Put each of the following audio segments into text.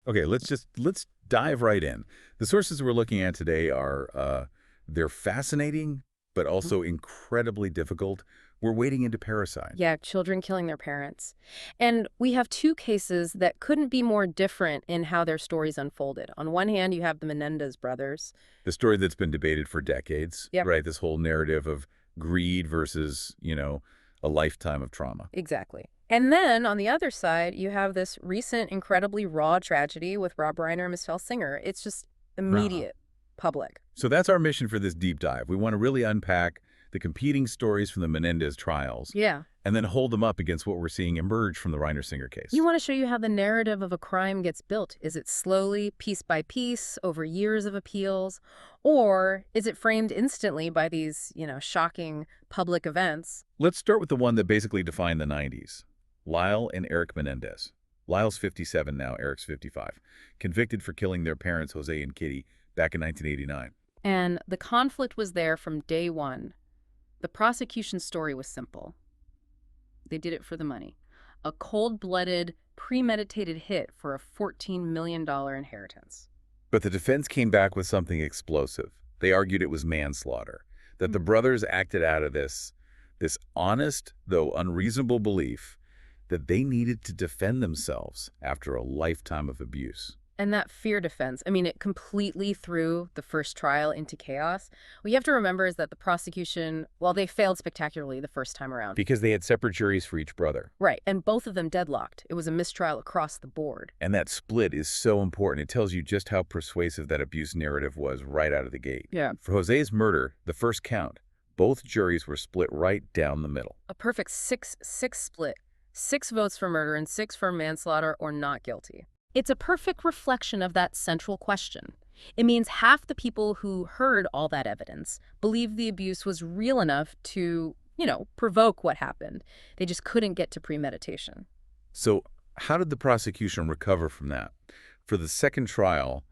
Okay, let's dive right in. The sources we're looking at today are they're fascinating, but Mhm. also incredibly difficult. We're wading into parasite. Yeah, children killing their parents. And we have two cases that couldn't be more different in how their stories unfolded. On one hand, you have the Menendez brothers. The story that's been debated for decades, Yep, right? This whole narrative of greed versus, a lifetime of trauma. exactly. And then on the other side, you have this recent, incredibly raw tragedy with Rob Reiner and Michelle Singer. It's just Uh-huh. immediate, public. So that's our mission for this deep dive. We want to really unpack the competing stories from the Menendez trials Yeah. and then hold them up against what we're seeing emerge from the Reiner Singer You case. want to show you how the narrative of a crime gets built. Is it slowly, piece by piece, over years of appeals? Or is it framed instantly by these, shocking public events? Let's start with the one that basically defined the 90s. Lyle and Eric Menendez. Lyle's 57 now, Eric's 55. Convicted for killing their parents, Jose and Kitty, back in 1989. And the conflict was there from day one. The prosecution's story was simple. They did it for the money. A cold-blooded, premeditated hit for a $14 million inheritance. But the defense came back with something explosive. They argued it was manslaughter, that the Hmm. brothers acted out of this honest, though unreasonable belief that they needed to defend themselves after a lifetime of abuse. And that fear defense, I mean, it completely threw the first trial into chaos. What you have to remember is that the prosecution, well, they failed spectacularly the first time around. Because they had separate juries for each brother. Right, and both of them deadlocked. It was a mistrial across the board. And that split is so important. It tells you just how persuasive that abuse narrative was right out of the gate. Yeah. For Jose's murder, the first count, both juries were split right down the middle. A perfect 6-6 split. 6 votes for murder and 6 for manslaughter or not guilty. It's a perfect reflection of that central question. It means half the people who heard all that evidence believed the abuse was real enough to, provoke what happened. They just couldn't get to premeditation. So how did the prosecution recover from that? For the second trial,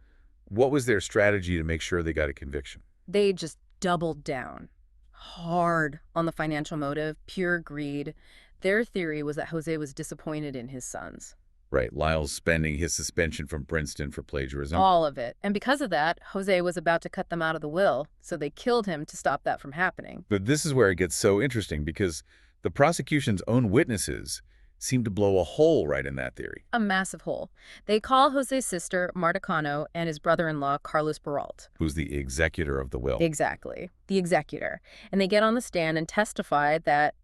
what was their strategy to make sure they got a conviction? They just doubled down hard on the financial motive, pure greed. Their theory was that Jose was disappointed in his sons. Right, Lyle's spending his suspension from Princeton for plagiarism. All of it. And because of that, Jose was about to cut them out of the will, so they killed him to stop that from happening. But this is where it gets so interesting because the prosecution's own witnesses seem to blow a hole right in that theory. A massive hole. They call Jose's sister, Marta Cano, and his brother-in-law, Carlos Peralt. Who's the executor of the will. Exactly. The executor. And they get on the stand and testify that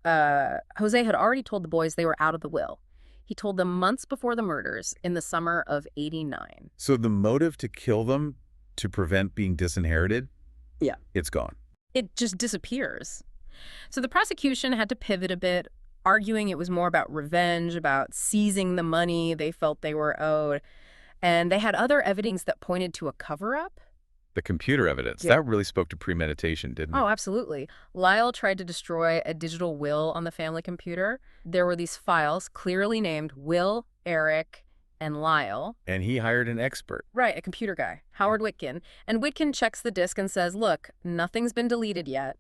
Jose had already told the boys they were out of the will. He told them months before the murders in the summer of '89. So the motive to kill them to prevent being disinherited? Yeah. It's gone. It just disappears. So the prosecution had to pivot a bit, arguing it was more about revenge, about seizing the money they felt they were owed. And they had other evidence that pointed to a cover-up. The computer evidence, Yeah. that really spoke to premeditation, didn't it? Oh, absolutely. Lyle tried to destroy a digital will on the family computer. There were these files clearly named Will, Eric, and Lyle. And he hired an expert. Right, a computer guy, Howard Witkin. And Witkin checks the disk and says, look, nothing's been deleted yet.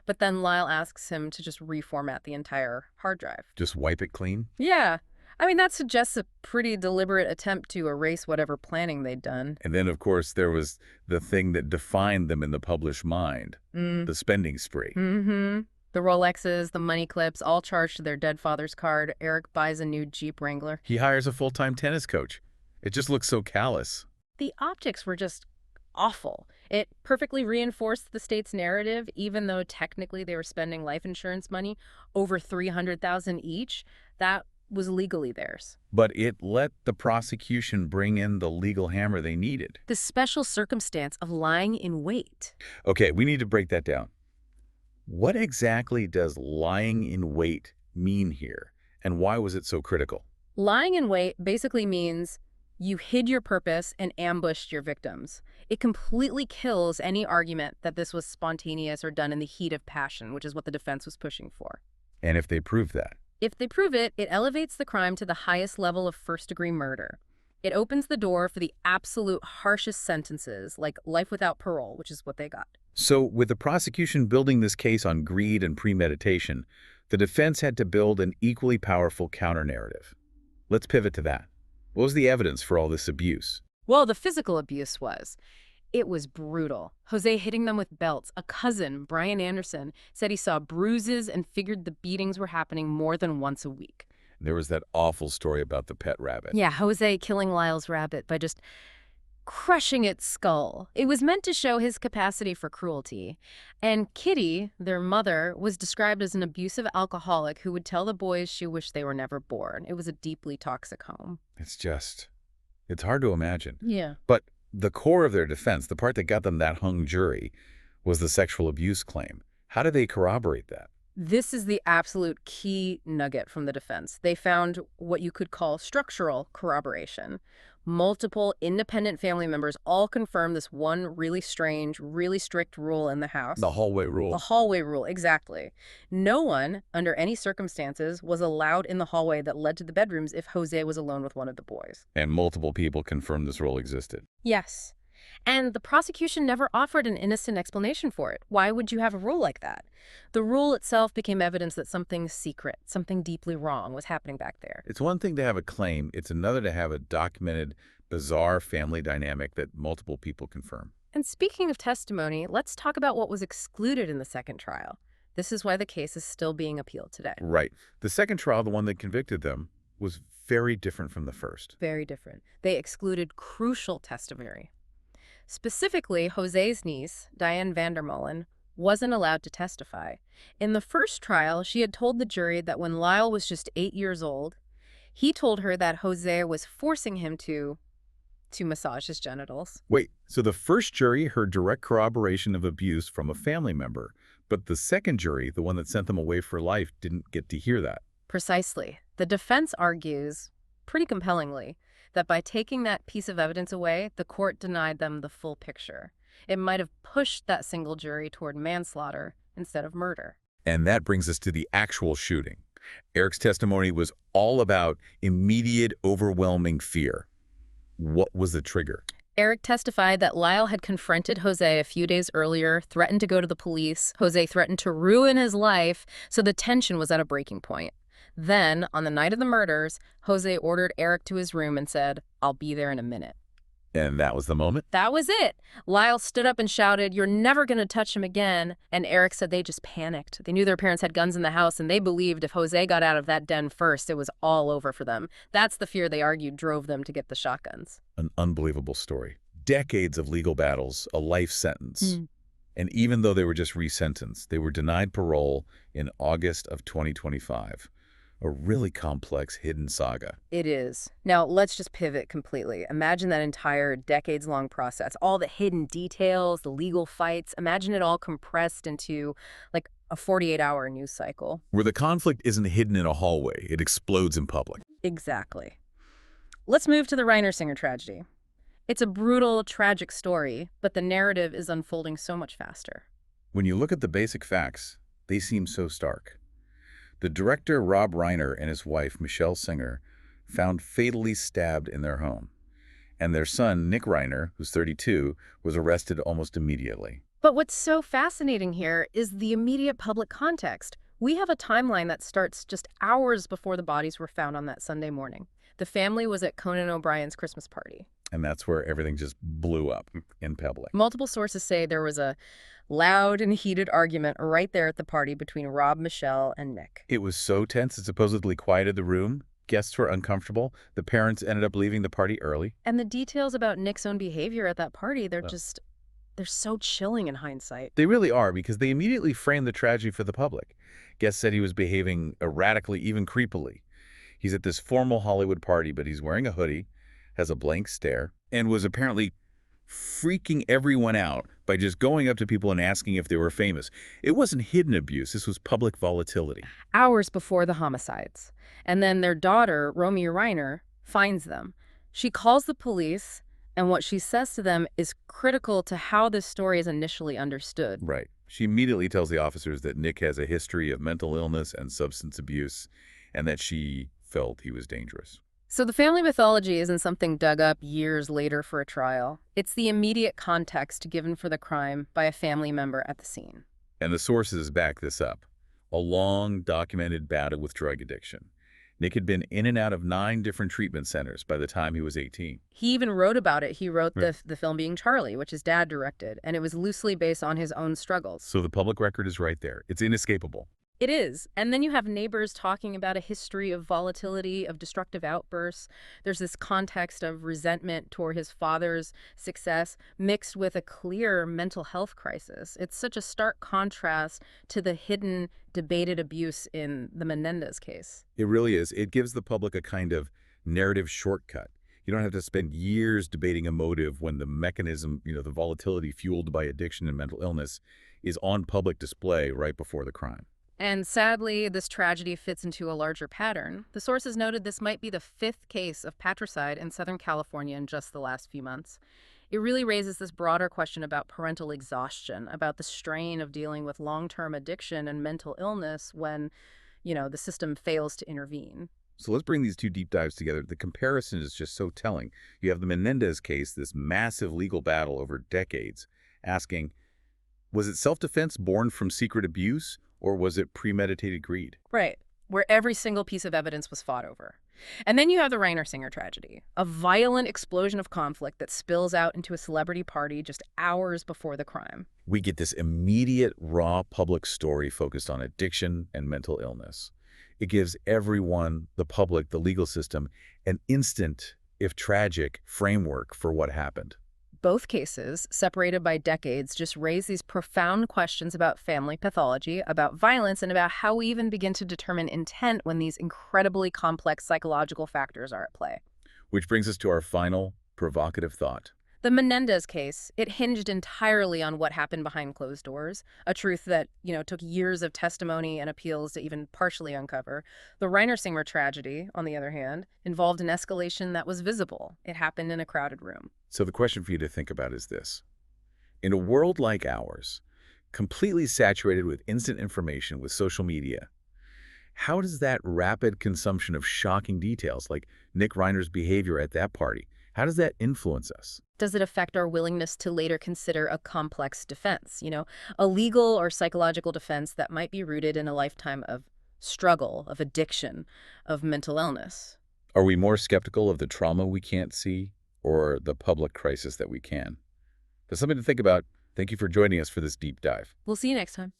But then Lyle asks him to just reformat the entire hard drive. Just wipe it clean? Yeah. I mean, that suggests a pretty deliberate attempt to erase whatever planning they'd done. And then, of course, there was the thing that defined them in the published mind, the spending spree. Mm-hmm. The Rolexes, the money clips, all charged to their dead father's card. Eric buys a new Jeep Wrangler. He hires a full-time tennis coach. It just looks so callous. The optics were just awful. It perfectly reinforced the state's narrative, even though technically they were spending life insurance money, over $300,000 each. That was legally theirs. But it let the prosecution bring in the legal hammer they needed. The special circumstance of lying in wait. Okay, we need to break that down. What exactly does lying in wait mean here, and why was it so critical? Lying in wait basically means you hid your purpose and ambushed your victims. It completely kills any argument that this was spontaneous or done in the heat of passion, which is what the defense was pushing for. And if they prove that? If they prove it, it elevates the crime to the highest level of first-degree murder. It opens the door for the absolute harshest sentences, like life without parole, which is what they got. So, with the prosecution building this case on greed and premeditation, the defense had to build an equally powerful counter-narrative. Let's pivot to that. What was the evidence for all this abuse? Well, the physical abuse was. It was brutal. Jose hitting them with belts. A cousin, Brian Anderson, said he saw bruises and figured the beatings were happening more than once a week. There was that awful story about the pet rabbit. Yeah, Jose killing Lyle's rabbit by just crushing its skull. It was meant to show his capacity for cruelty. And Kitty, their mother, was described as an abusive alcoholic who would tell the boys she wished they were never born. It was a deeply toxic home. It's hard to imagine. Yeah. But the core of their defense, the part that got them that hung jury, was the sexual abuse claim. How did they corroborate that? This is the absolute key nugget from the defense. They found what you could call structural corroboration. Multiple independent family members all confirmed this one really strange, really strict rule in the house. The hallway rule. The hallway rule, exactly. No one, under any circumstances, was allowed in the hallway that led to the bedrooms if Jose was alone with one of the boys. And multiple people confirmed this rule existed. Yes. And the prosecution never offered an innocent explanation for it. Why would you have a rule like that? The rule itself became evidence that something secret, something deeply wrong was happening back there. It's one thing to have a claim. It's another to have a documented, bizarre family dynamic that multiple people confirm. And speaking of testimony, let's talk about what was excluded in the second trial. This is why the case is still being appealed today. Right. The second trial, the one that convicted them, was very different from the first. Very different. They excluded crucial testimony. Specifically, Jose's niece, Diane Vandermolen, wasn't allowed to testify. In the first trial, she had told the jury that when Lyle was just 8 years old, he told her that Jose was forcing him to massage his genitals. Wait, so the first jury heard direct corroboration of abuse from a family member, but the second jury, the one that sent them away for life, didn't get to hear that. Precisely. The defense argues, pretty compellingly, that by taking that piece of evidence away, the court denied them the full picture. It might have pushed that single jury toward manslaughter instead of murder. And that brings us to the actual shooting. Eric's testimony was all about immediate, overwhelming fear. What was the trigger? Eric testified that Lyle had confronted Jose a few days earlier, threatened to go to the police. Jose threatened to ruin his life, so the tension was at a breaking point. Then, on the night of the murders, Jose ordered Eric to his room and said, "I'll be there in a minute." And that was the moment? That was it. Lyle stood up and shouted, "You're never going to touch him again." And Eric said they just panicked. They knew their parents had guns in the house, and they believed if Jose got out of that den first, it was all over for them. That's the fear they argued drove them to get the shotguns. An unbelievable story. Decades of legal battles, a life sentence. And even though they were just resentenced, they were denied parole in August of 2025. A really complex, hidden saga. It is. Now, let's just pivot completely. Imagine that entire decades-long process, all the hidden details, the legal fights. Imagine it all compressed into, like, a 48-hour news cycle. Where the conflict isn't hidden in a hallway, it explodes in public. Exactly. Let's move to the Reiner Singer tragedy. It's a brutal, tragic story, but the narrative is unfolding so much faster. When you look at the basic facts, they seem so stark. The director, Rob Reiner, and his wife, Michelle Singer, found fatally stabbed in their home. And their son, Nick Reiner, who's 32, was arrested almost immediately. But what's so fascinating here is the immediate public context. We have a timeline that starts just hours before the bodies were found on that Sunday morning. The family was at Conan O'Brien's Christmas party. And that's where everything just blew up in public. Multiple sources say there was a loud and heated argument right there at the party between Rob, Michelle, and Nick. It was so tense it supposedly quieted the room. Guests were uncomfortable. The parents ended up leaving the party early. And the details about Nick's own behavior at that party, they're so chilling in hindsight. They really are, because they immediately framed the tragedy for the public. Guests said he was behaving erratically, even creepily. He's at this formal Hollywood party, but he's wearing a hoodie, has a blank stare, and was apparently freaking everyone out by just going up to people and asking if they were famous. It wasn't hidden abuse. This was public volatility. Hours before the homicides. And then their daughter, Romeo Reiner, finds them. She calls the police, and what she says to them is critical to how this story is initially understood. Right. She immediately tells the officers that Nick has a history of mental illness and substance abuse, and that she felt he was dangerous. So the family mythology isn't something dug up years later for a trial. It's the immediate context given for the crime by a family member at the scene. And the sources back this up. A long documented battle with drug addiction. Nick had been in and out of 9 different treatment centers by the time he was 18. He even wrote about it. He wrote Right. the film Being Charlie, which his dad directed, and it was loosely based on his own struggles. So the public record is right there. It's inescapable. It is. And then you have neighbors talking about a history of volatility, of destructive outbursts. There's this context of resentment toward his father's success mixed with a clear mental health crisis. It's such a stark contrast to the hidden, debated abuse in the Menendez case. It really is. It gives the public a kind of narrative shortcut. You don't have to spend years debating a motive when the mechanism, the volatility fueled by addiction and mental illness is on public display right before the crime. And sadly, this tragedy fits into a larger pattern. The sources noted this might be the 5th case of patricide in Southern California in just the last few months. It really raises this broader question about parental exhaustion, about the strain of dealing with long-term addiction and mental illness when, the system fails to intervene. So let's bring these two deep dives together. The comparison is just so telling. You have the Menendez case, this massive legal battle over decades, asking, was it self-defense born from secret abuse, or was it premeditated greed? Right, where every single piece of evidence was fought over. And then you have the Reiner Singer tragedy, a violent explosion of conflict that spills out into a celebrity party just hours before the crime. We get this immediate, raw public story focused on addiction and mental illness. It gives everyone, the public, the legal system, an instant, if tragic, framework for what happened. Both cases, separated by decades, just raise these profound questions about family pathology, about violence, and about how we even begin to determine intent when these incredibly complex psychological factors are at play. Which brings us to our final, provocative thought. The Menendez case, it hinged entirely on what happened behind closed doors, a truth that, took years of testimony and appeals to even partially uncover. The Reiner-Singer tragedy, on the other hand, involved an escalation that was visible. It happened in a crowded room. So the question for you to think about is this. In a world like ours, completely saturated with instant information with social media, how does that rapid consumption of shocking details, like Nick Reiner's behavior at that party, how does that influence us? Does it affect our willingness to later consider a complex defense, a legal or psychological defense that might be rooted in a lifetime of struggle, of addiction, of mental illness? Are we more skeptical of the trauma we can't see or the public crisis that we can? That's something to think about. Thank you for joining us for this deep dive. We'll see you next time.